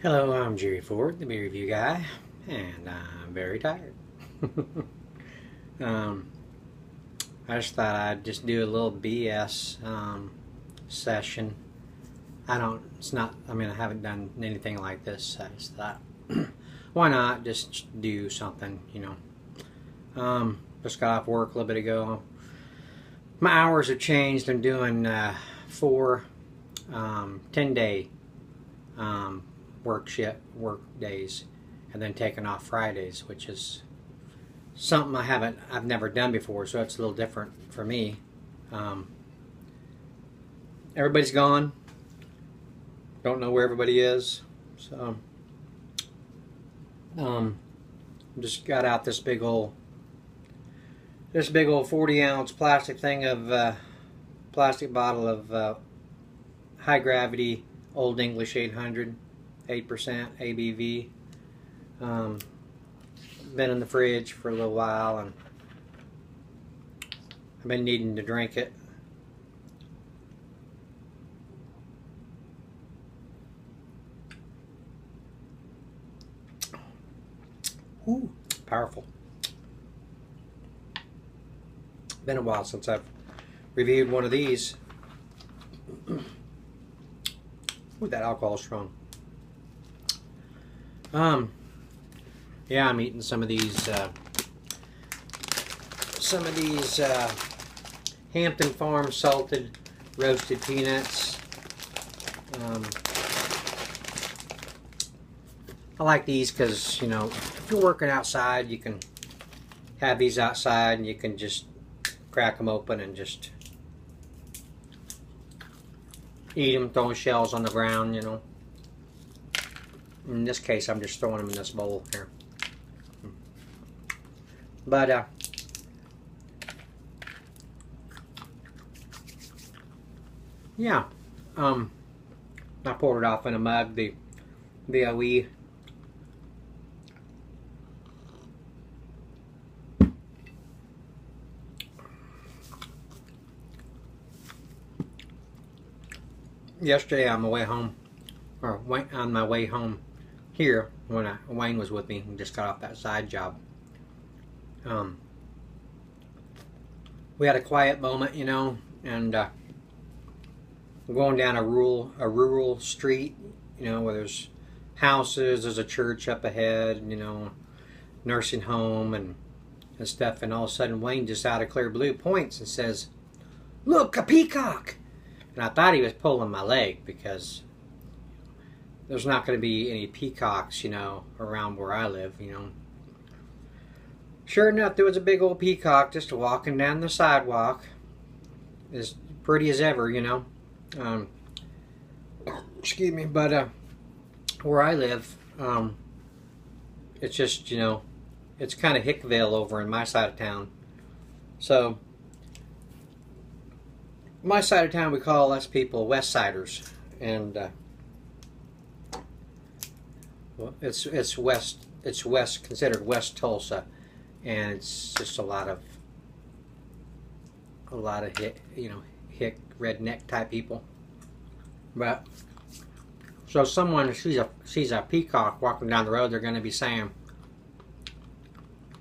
Hello, I'm Jerry Ford, the beer review guy, and I'm very tired. um, I just thought I'd just do a little BS session. It's not, I mean, I haven't done anything like this. I just thought, why not just do something. Just got off work a little bit ago. My hours have changed. I'm doing 4 10-day work days, and then taking off Fridays, which is something I've never done before, so it's a little different for me. Everybody's gone. Don't know where everybody is, so just got out this big old 40-ounce plastic thing of plastic bottle of high gravity Old English 800, 8% ABV. Been in the fridge for a little while, and I've been needing to drink it. Ooh, powerful. Been a while since I've reviewed one of these. Ooh, that alcohol's strong. Yeah, I'm eating some of these Hampton Farm salted roasted peanuts. I like these because, if you're working outside, you can have these outside and you can just crack them open and just eat them, throwing shells on the ground, In this case, I'm just throwing them in this bowl here. But, yeah, I poured it off in a mug, the VOE. Yesterday on my way home, or on my way home here, when Wayne was with me, we just got off that side job. We had a quiet moment, and going down a rural street, where there's houses, there's a church up ahead, nursing home and stuff, and all of a sudden Wayne just out of clear blue points and says, "Look, a peacock!" And I thought he was pulling my leg because there's not going to be any peacocks, around where I live, Sure enough, there was a big old peacock just walking down the sidewalk, as pretty as ever, excuse me, but where I live, it's just, it's kind of Hickville over in my side of town. So, my side of town, we call us people West Siders, and well, it's considered West Tulsa, and it's just a lot of hick redneck type people. But so someone sees a peacock walking down the road, they're going to be saying,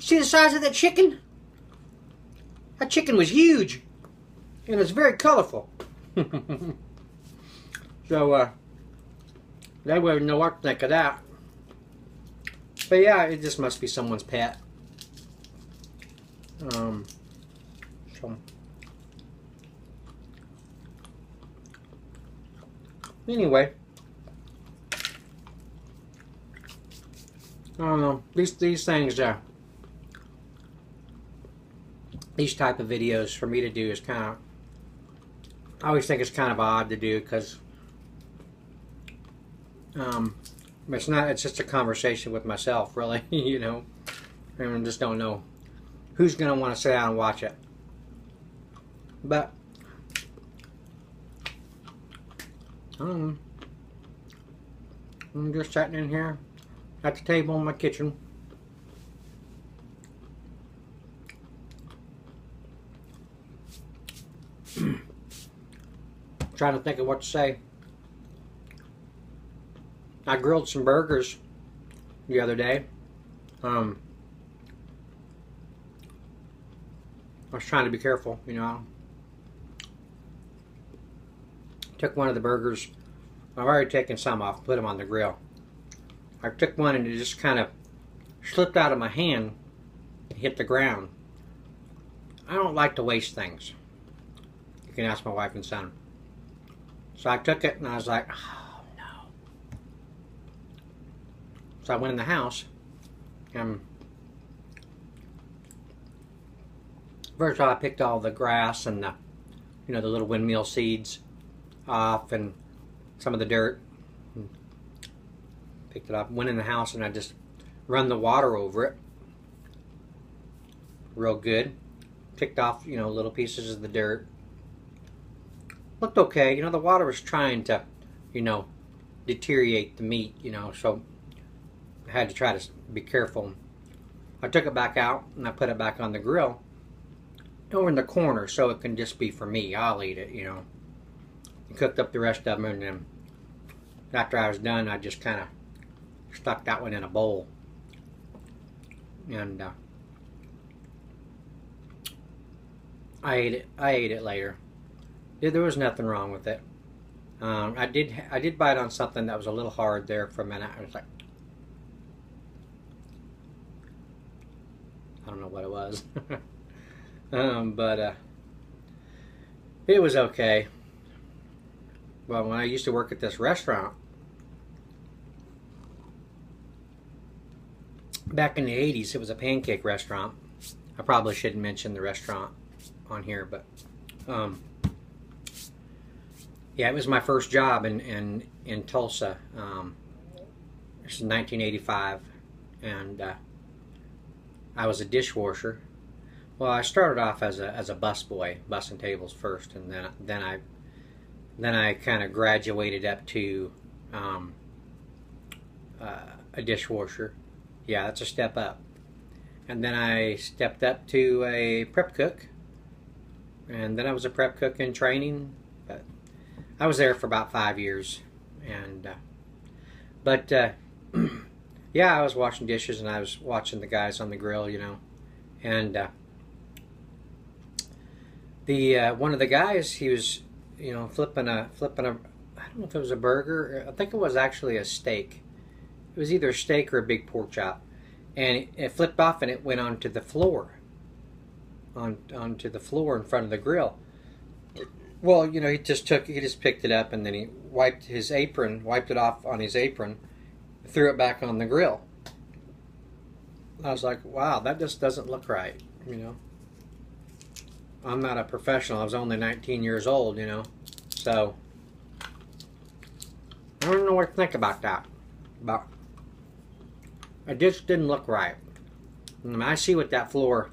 "See the size of that chicken? That chicken was huge, and it's very colorful." So they wouldn't know what to think of that. But yeah, it just must be someone's pet. So anyway, I don't know. These things, these type of videos for me to do is kind of, I always think it's kind of odd to do because it's not. It's just a conversation with myself, really. And I just don't know who's gonna want to sit down and watch it. But I don't know. I'm just sitting in here at the table in my kitchen. Trying to think of what to say. I grilled some burgers the other day. I was trying to be careful, you know. Took one of the burgers. I've already taken some off, put them on the grill. I took one and it just kind of slipped out of my hand and hit the ground. I don't like to waste things. You can ask my wife and son. So I took it and I was like, oh no. So I went in the house and first of all I picked all the grass and the, you know, the little windmill seeds off and some of the dirt. Picked it up, went in the house, and I just run the water over it real good. Picked off, you know, little pieces of the dirt. Looked okay. You know, the water was trying to, you know, deteriorate the meat, you know, so I had to try to be careful. I took it back out and I put it back on the grill over in the corner so it can just be for me. I'll eat it, you know. I cooked up the rest of them, and then after I was done, I just kind of stuck that one in a bowl. And I ate it later. There was nothing wrong with it. I did bite on something that was a little hard there for a minute. I was like, I don't know what it was. But it was okay. Well, when I used to work at this restaurant back in the 80s, it was a pancake restaurant. I probably shouldn't mention the restaurant on here, but yeah, it was my first job in Tulsa. This is 1985, and I was a dishwasher. Well, I started off as a busboy, bussing tables first, and then I kind of graduated up to a dishwasher. Yeah, that's a step up. And then I stepped up to a prep cook, and then I was a prep cook in training. But I was there for about 5 years, and yeah, I was washing dishes and I was watching the guys on the grill, you know, and one of the guys, he was, you know, flipping a I don't know if it was a burger. I think it was actually a steak. It was either a steak or a big pork chop, and it flipped off and it went onto the floor, onto the floor in front of the grill. Well, you know, he just picked it up and then he wiped it off on his apron, threw it back on the grill. I was like, wow, that just doesn't look right, you know. I'm not a professional. I was only 19 years old, you know. So, I don't know what to think about that. But it just didn't look right. And I see what that floor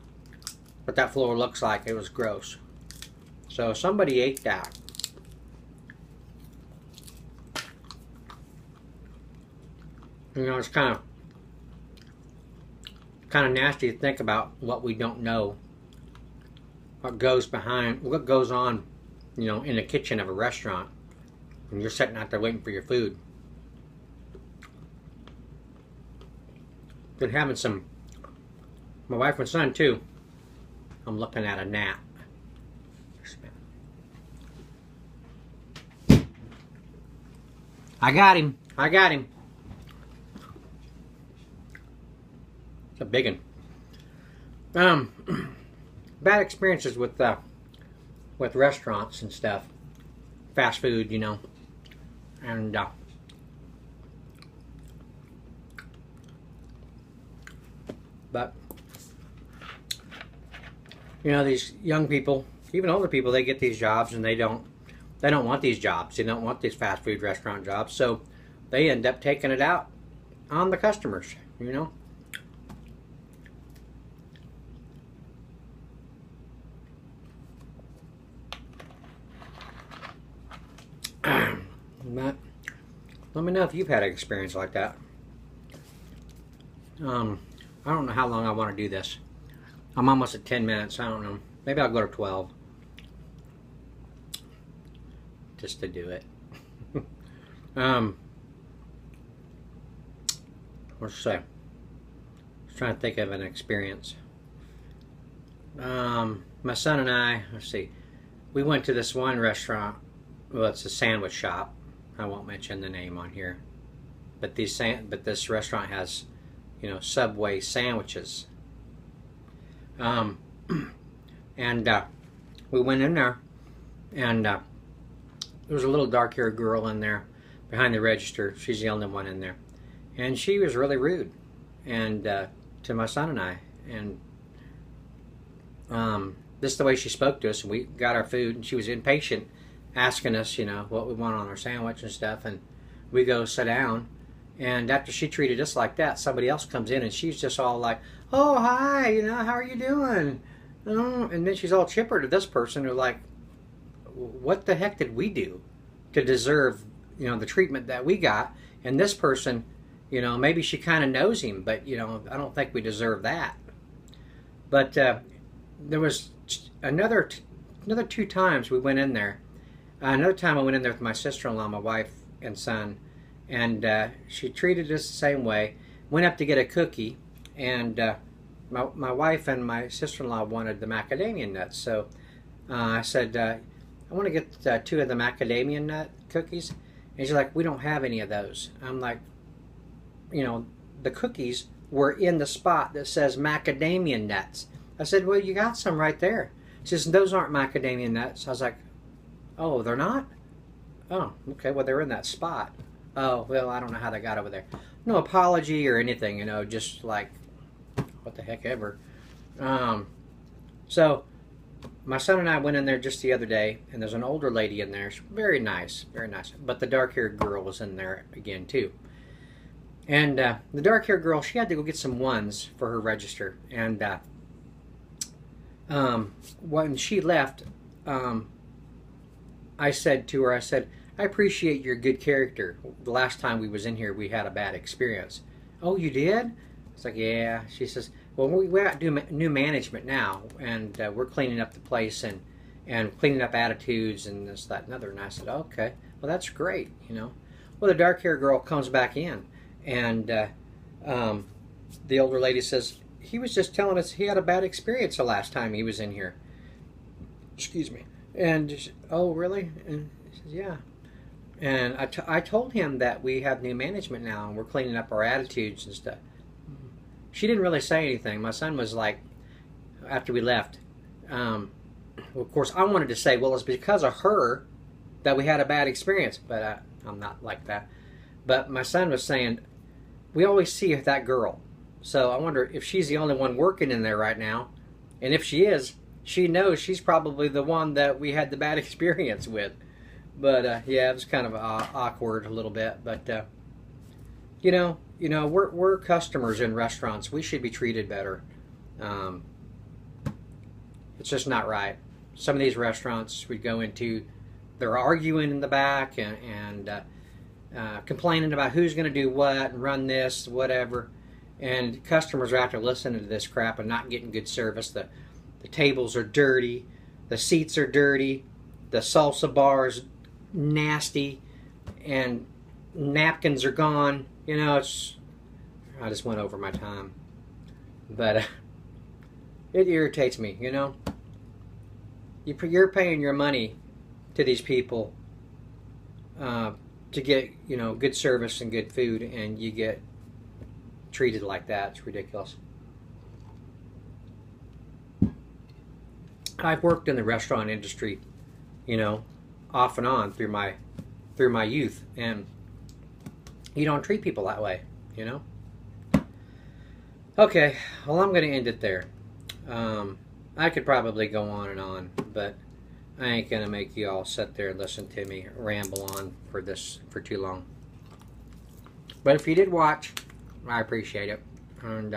looks like. It was gross. So somebody ate that. You know, it's kind of nasty to think about what we don't know. What goes on, you know, in the kitchen of a restaurant when you're sitting out there waiting for your food. Been having some, my wife and son too. I'm looking at a gnat. I got him. It's a big one. Bad experiences with restaurants and stuff, fast food, you know, and but you know, these young people, even older people, they get these jobs and they don't want these jobs. They don't want these fast food restaurant jobs, so they end up taking it out on the customers, you know. But let me know if you've had an experience like that. I don't know how long I want to do this. I'm almost at 10 minutes. I don't know. Maybe I'll go to 12. Just to do it. let's say, I was trying to think of an experience. My son and I, let's see, we went to this one restaurant. Well, it's a sandwich shop. I won't mention the name on here, but this restaurant has, Subway sandwiches. And we went in there, and there was a little dark-haired girl in there behind the register. She's the only one in there, and she was really rude, and to my son and I, and this is the way she spoke to us. And we got our food, and she was impatient, asking us, what we want on our sandwich and stuff, and we go sit down. And after she treated us like that, somebody else comes in, and she's just all like, "Oh, hi, how are you doing?" And then she's all chipper to this person, who like, what the heck did we do to deserve, the treatment that we got? And this person, maybe she kind of knows him, but, I don't think we deserve that. But there was another 2 times we went in there. Another time I went in there with my sister-in-law, my wife and son, and she treated us the same way. Went up to get a cookie, and my wife and my sister-in-law wanted the macadamia nuts. So I said, I want to get 2 of the macadamia nut cookies. And she's like, "We don't have any of those." I'm like, the cookies were in the spot that says macadamia nuts. I said, "Well, you got some right there." She says, "Those aren't macadamia nuts." I was like, "Oh, they're not? Oh, okay, well, they're in that spot." "Oh, well, I don't know how they got over there." No apology or anything, just like, what the heck ever. So my son and I went in there just the other day, and there's an older lady in there. She's very nice, very nice. But the dark-haired girl was in there again, too. And the dark-haired girl, she had to go get some ones for her register. And when she left, I said to her, "I appreciate your good character. The last time we was in here, we had a bad experience." "Oh, you did?" It's like, "Yeah." She says, "Well, we got new management now, and we're cleaning up the place and cleaning up attitudes and this, that, and other." And I said, "Okay, well, that's great, Well, the dark-haired girl comes back in, and the older lady says, "He was just telling us he had a bad experience the last time he was in here." Excuse me. And "Oh, really?" And she says, "Yeah." And I told him that we have new management now, and we're cleaning up our attitudes and stuff. She didn't really say anything. My son was like, after we left, well, of course, I wanted to say, well, it's because of her that we had a bad experience, but I'm not like that. But my son was saying, we always see that girl. So I wonder if she's the only one working in there right now. And if she is, she knows she's probably the one that we had the bad experience with. But yeah, it was kind of awkward a little bit. But we're customers in restaurants. We should be treated better. It's just not right. Some of these restaurants we go into, they're arguing in the back and complaining about who's going to do what and run this, whatever. And customers are after listening to this crap and not getting good service. The tables are dirty. The seats are dirty. The salsa bar is nasty. And napkins are gone. I just went over my time. But it irritates me, You're paying your money to these people to get, good service and good food, and you get treated like that. It's ridiculous. I've worked in the restaurant industry, off and on through my youth, and you don't treat people that way, Okay, well, I'm going to end it there. I could probably go on and on, but I ain't going to make you all sit there and listen to me ramble on for too long. But if you did watch, I appreciate it. And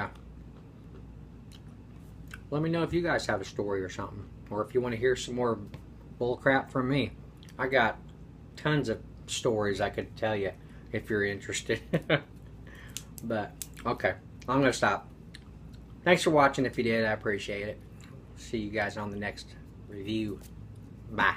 let me know if you guys have a story or something, or if you want to hear some more bull crap from me. I got tons of stories I could tell you if you're interested. But, okay, I'm going to stop. Thanks for watching. If you did, I appreciate it. See you guys on the next review. Bye.